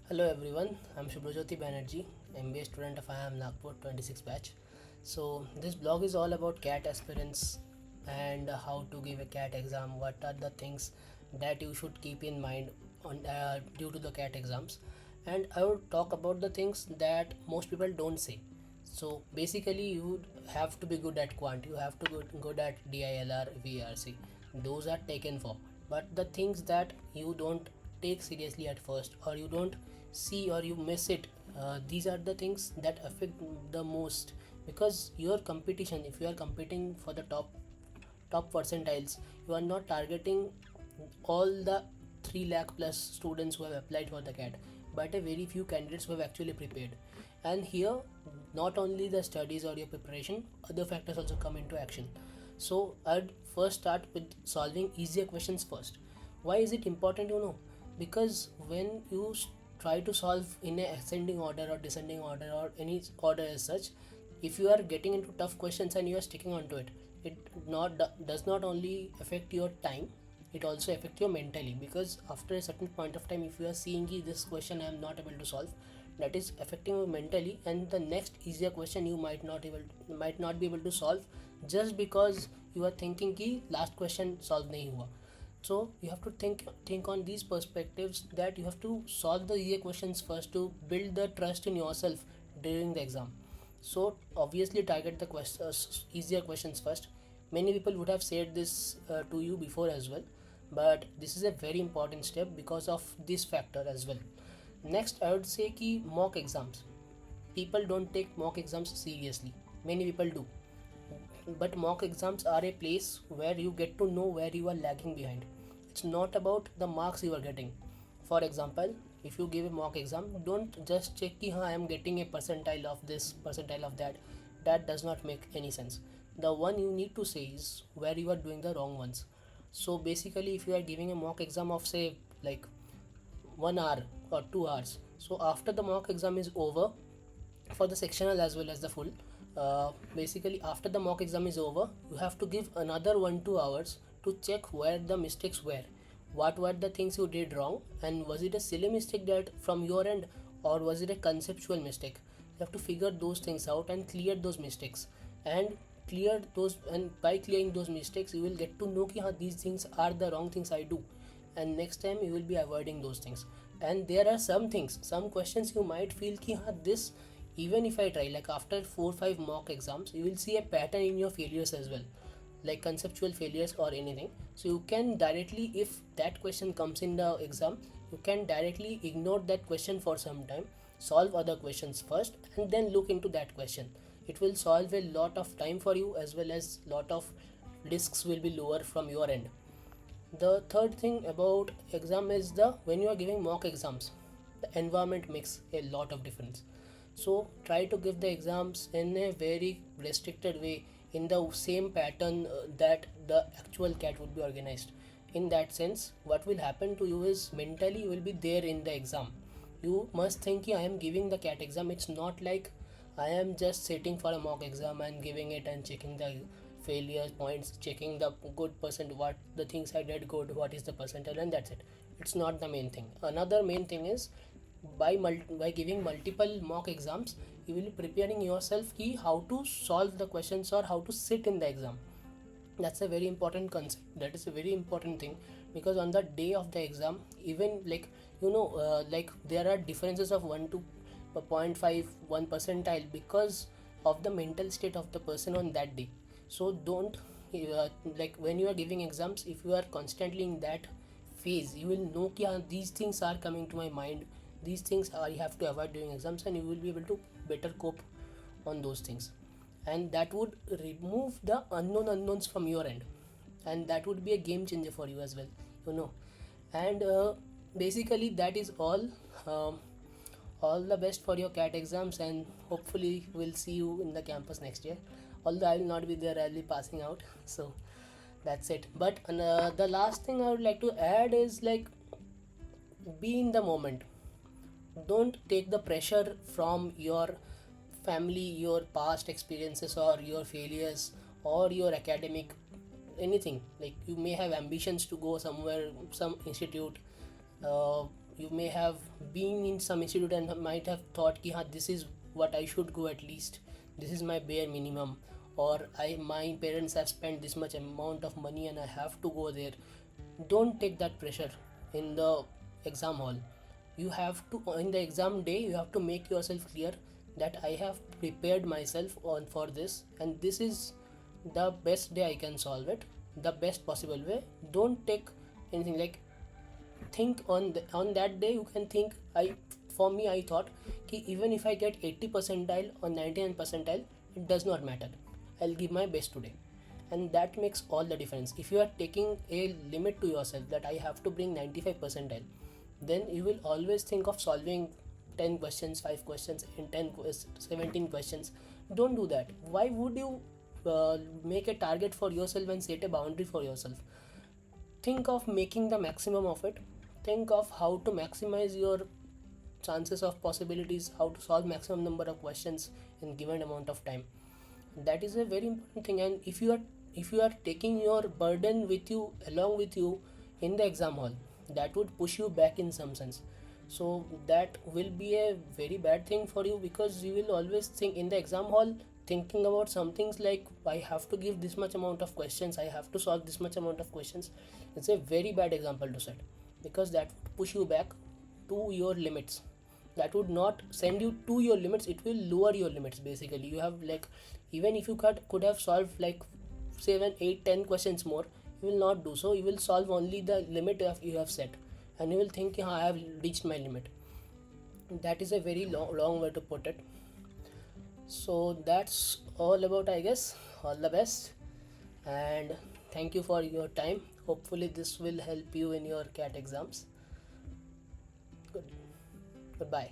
Hello everyone, I'm Shubhrajyoti Banerjee, MBA student of IIM Nagpur 26 batch. So this blog is all about CAT aspirants and how to give a CAT exam. What are the things that you should keep in mind on due to the CAT exams, and I would talk about the things that most people don't say. So basically, you have to be good at quant. You have to good at DILR, VRC. Those are taken for. But the things that you don't take seriously at first, or you don't see, or you miss it, these are the things that affect the most. Because your competition, if you are competing for the top percentiles, you are not targeting all the 3 lakh plus students who have applied for the CAT, but a very few candidates who have actually prepared. And here, not only the studies or your preparation, other factors also come into action. So I'd first start with solving easier questions first. Why is it important? Because when you try to solve in a ascending order or descending order or any order as such, if you are getting into tough questions and you are sticking onto it, it not does not only affect your time, it also affect you mentally. Because after a certain point of time, if you are seeing this question I am not able to solve, that is affecting you mentally, and the next easier question you might not be able to solve, just because you are thinking ki last question solve nahi hua. So you have to think on these perspectives, that you have to solve the easier questions first to build the trust in yourself during the exam. So obviously target the easier questions first. Many people would have said this to you before as well, but this is a very important step because of this factor as well. Next, I would say ki mock exams. People don't take mock exams seriously. Many people do, but mock exams are a place where you get to know where you are lagging behind. It's not about the marks you are getting. For example, if you give a mock exam, don't just check ki I am getting a percentile of this, percentile of that. That does not make any sense. The one you need to say is where you are doing the wrong ones. So basically, if you are giving a mock exam of say like 1 hour or 2 hours, so after the mock exam is over, for the sectional as well as the full, basically after the mock exam is over, you have to give another 1-2 hours to check where the mistakes were, what were the things you did wrong, and was it a silly mistake that from your end, or was it a conceptual mistake. You have to figure those things out and clear those mistakes, and clear those, and by clearing those mistakes you will get to know ki, these things are the wrong things I do, and next time you will be avoiding those things. And there are some things, some questions you might feel ki this, even if I try, like after 4-5 mock exams, you will see a pattern in your failures as well, like conceptual failures or anything. So you can directly, if that question comes in the exam, you can directly ignore that question for some time, solve other questions first, and then look into that question. It will solve a lot of time for you, as well as lot of risks will be lower from your end. The third thing about exam is, the when you are giving mock exams, the environment makes a lot of difference. So try to give the exams in a very restricted way, in the same pattern that the actual CAT would be organized. In that sense, what will happen to you is, mentally you will be there in the exam. You must think I am giving the CAT exam. It's not like I am just sitting for a mock exam and giving it and checking the failure points, checking the good percent, what the things I did good, what is the percentile, and that's it. It's not the main thing. Another main thing is, by giving multiple mock exams, you will be preparing yourself ki how to solve the questions or how to sit in the exam. That's a very important concept, that is a very important thing. Because on the day of the exam, even like like there are differences of 1 to 0.5 1 percentile, because of the mental state of the person on that day. So don't like when you are giving exams, if you are constantly in that phase, you will know कि these things are coming to my mind, these things are, you have to avoid during exams, and you will be able to better cope on those things. And that would remove the unknowns from your end, and that would be a game changer for you as well, you know and basically that is um, all the best for your CAT exams, and hopefully we'll see you in the campus next year. Although I will not be there, I'll be passing out. So that's it. But the last thing I would like to add is, like, be in the moment. Don't take the pressure from your family, your past experiences, or your failures, or your academic anything. Like, you may have ambitions to go somewhere, some institute, uh, you may have been in some institute and might have thought ki, this is what I should go at least, this is my bare minimum, or my parents have spent this much amount of money and I have to go there. Don't take that pressure in the exam hall. You have to, in the exam day, you have to make yourself clear that I have prepared myself on for this, and this is the best day I can solve it, the best possible way. Don't take anything like, think on that day you can think, for me I thought कि even if I get 80 percentile or 99 percentile, it does not matter, I'll give my best today. And that makes all the difference. If you are taking a limit to yourself that I have to bring 95 percentile, then you will always think of solving 10 questions, 5 questions in 17 questions. Don't do that. Why would you make a target for yourself and set a boundary for yourself? Think of making the maximum of it. Think of how to maximize your chances of possibilities, how to solve maximum number of questions in given amount of time. That is a very important thing. And if you are taking your burden with you, along with you in the exam hall, that would push you back in some sense. So that will be a very bad thing for you, because you will always think in the exam hall, thinking about some things like, I have to give this much amount of questions, I have to solve this much amount of questions. It's a very bad example to set, because that would push you back to your limits. That would not send you to your limits, it will lower your limits. Basically, you have like, even if you could have solved like 7, 8, 10 questions more, you will not do so. You will solve only the limit you have set, and you will think, I have reached my limit. That is a very long way to put it. So that's all about, I guess. All the best, and thank you for your time. Hopefully this will help you in your CAT exams. Goodbye.